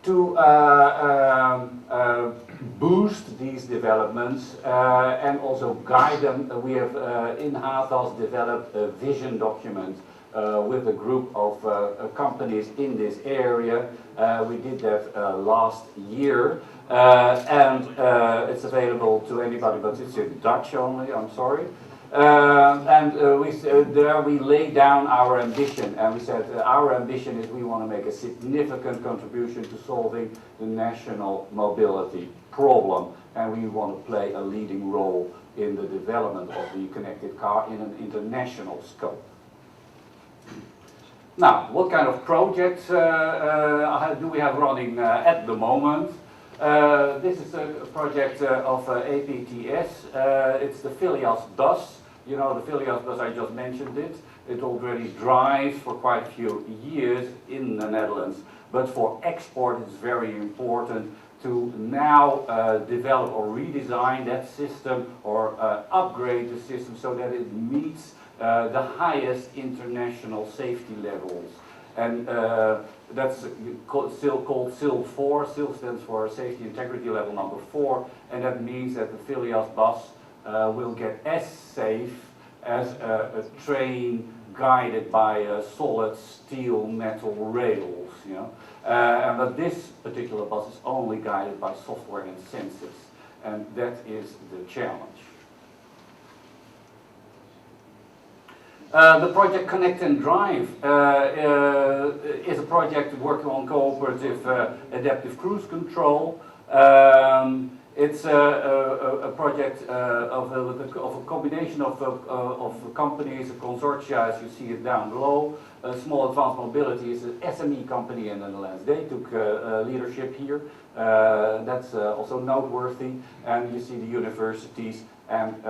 to boost these developments and also guide them. We have in Hathas developed a vision document with a group of companies in this area. We did that last year, and it's available to anybody, but it's in Dutch only, I'm sorry. There we lay down our ambition, and we said our ambition is we want to make a significant contribution to solving the national mobility problem, and we want to play a leading role in the development of the connected car in an international scope. Now, what kind of projects do we have running at the moment? This is a project of APTS. It's the Filias bus. You know, the Filias bus, I just mentioned it. It already drives for quite a few years in the Netherlands. But for export, it's very important to now develop or redesign that system or upgrade the system so that it meets the highest international safety levels. And that's still called SIL 4. SIL stands for Safety Integrity Level number 4, and that means that the Filias bus will get as safe as a train guided by solid steel metal rails. You know? But this particular bus is only guided by software and sensors, and that is the challenge. The project Connect and Drive is a project working on cooperative adaptive cruise control. It's a project of a combination of companies, a consortia, as you see it down below. Small Advanced Mobility is an SME company in the Netherlands. They took leadership here. That's also noteworthy. And you see the universities and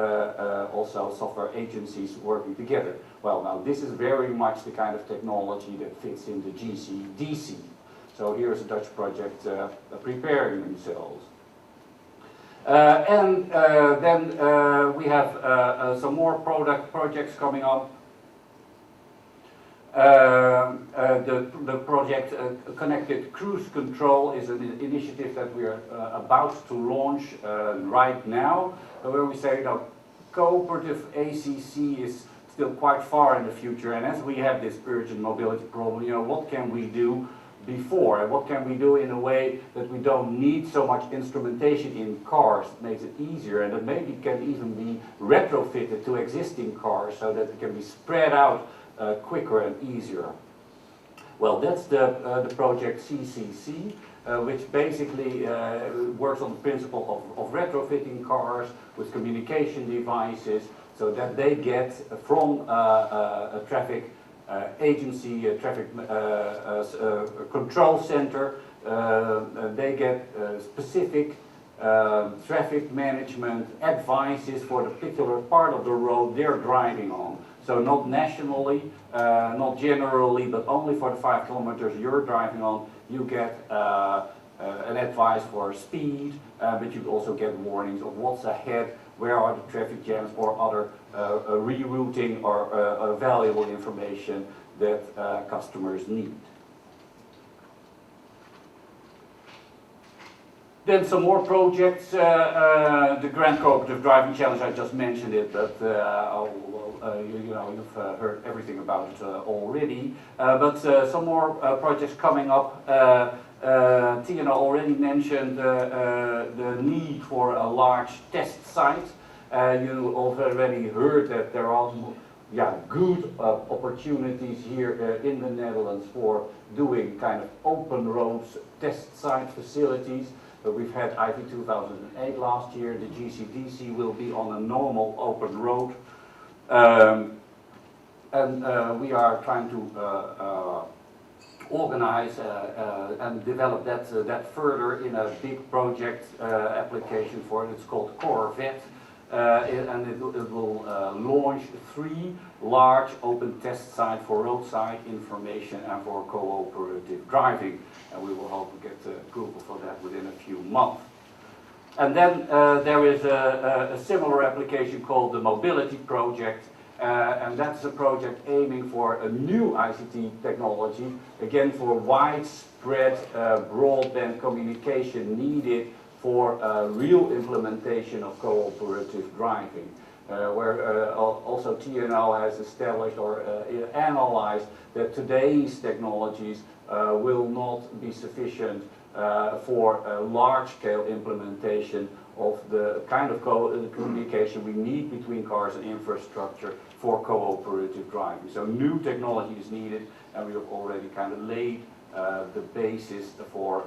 also software agencies working together. Well, now this is very much the kind of technology that fits in the gcdc. So here's a Dutch project preparing themselves. Then we have some more projects coming up. The project Connected Cruise Control is an initiative that we are about to launch right now, where we say that cooperative ACC is still quite far in the future, and as we have this urgent mobility problem, you know, what can we do before, and what can we do in a way that we don't need so much instrumentation in cars? It makes it easier, and it maybe can even be retrofitted to existing cars so that it can be spread out quicker and easier. Well, that's the project CCC, which basically works on the principle of retrofitting cars with communication devices so that they get from a traffic agency, a traffic control center, they get specific traffic management advices for the particular part of the road they're driving on. So not nationally, not generally, but only for the 5 kilometers you're driving on, you get an advice for speed, but you also get warnings of what's ahead, where are the traffic jams or other rerouting or valuable information that customers need. Then some more projects, the Grand Cooperative Driving Challenge, I just mentioned it, but you know, you've heard everything about it already. But some more projects coming up. Tina already mentioned the need for a large test site. You already heard that there are good opportunities here in the Netherlands for doing kind of open roads test site facilities. We've had IV 2008 last year. The GCDC will be on a normal open road. We are trying to organize and develop that further in a big project application for it. It's called Corvette. And it will launch 3 large open test sites for roadside information and for cooperative driving. And we will hope to get approval for that within a few months. And then there is a similar application called the Mobility Project, And that's a project aiming for a new ICT technology, again for widespread broadband communication needed for real implementation of cooperative driving. Where also TNO has established or analyzed that today's technologies will not be sufficient for a large-scale implementation of the kind of communication we need between cars and infrastructure for cooperative driving. So new technology is needed, and we have already kind of laid the basis for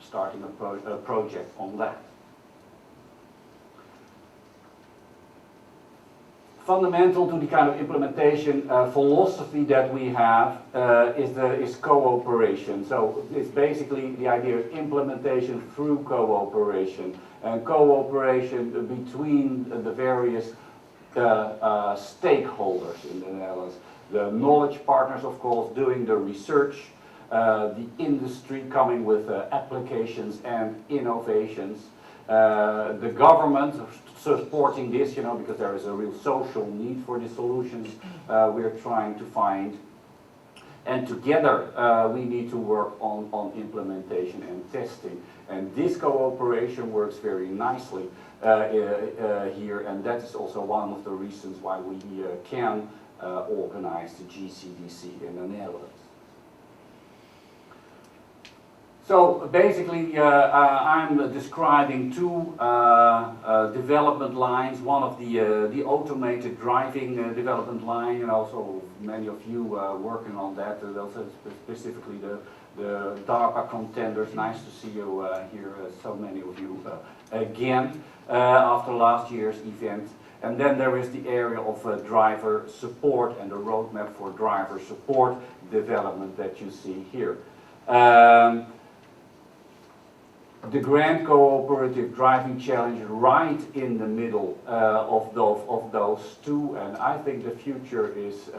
starting a project on that. Fundamental to the kind of implementation philosophy that we have is cooperation. So it's basically the idea of implementation through cooperation, and cooperation between the various stakeholders in the Netherlands. The knowledge partners, of course, doing the research, the industry coming with applications and innovations, the government supporting this, you know, because there is a real social need for the solutions we're trying to find. And together we need to work on implementation and testing. And this cooperation works very nicely here, and that is also one of the reasons why we can organize the GCDC in the Netherlands. So basically I'm describing two development lines. One of the automated driving development line, and also many of you working on that, also specifically the DARPA contenders. Nice to see you here, so many of you again after last year's event. And then there is the area of driver support and the roadmap for driver support development that you see here. The Grand Cooperative Driving Challenge right in the middle of those two, and I think the future is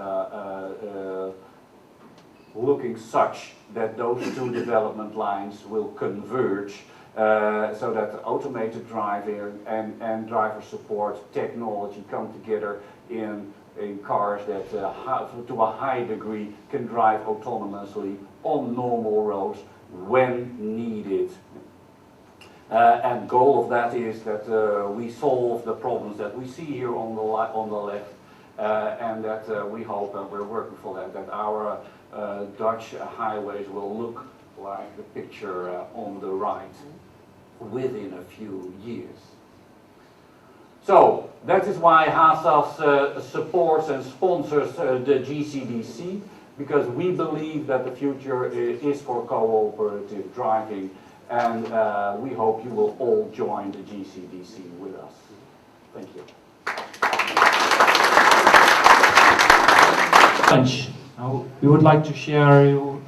looking such that those two development lines will converge so that automated driving and driver support technology come together in cars that to a high degree can drive autonomously on normal roads when needed. And goal of that is that we solve the problems that we see here on the left, and that we hope, and we're working for that our Dutch highways will look like the picture on the right within a few years. So that is why HASAS supports and sponsors the GCDC, because we believe that the future is for cooperative driving. And we hope you will all join the GCDC with us. Thank you. Now, we would like to share you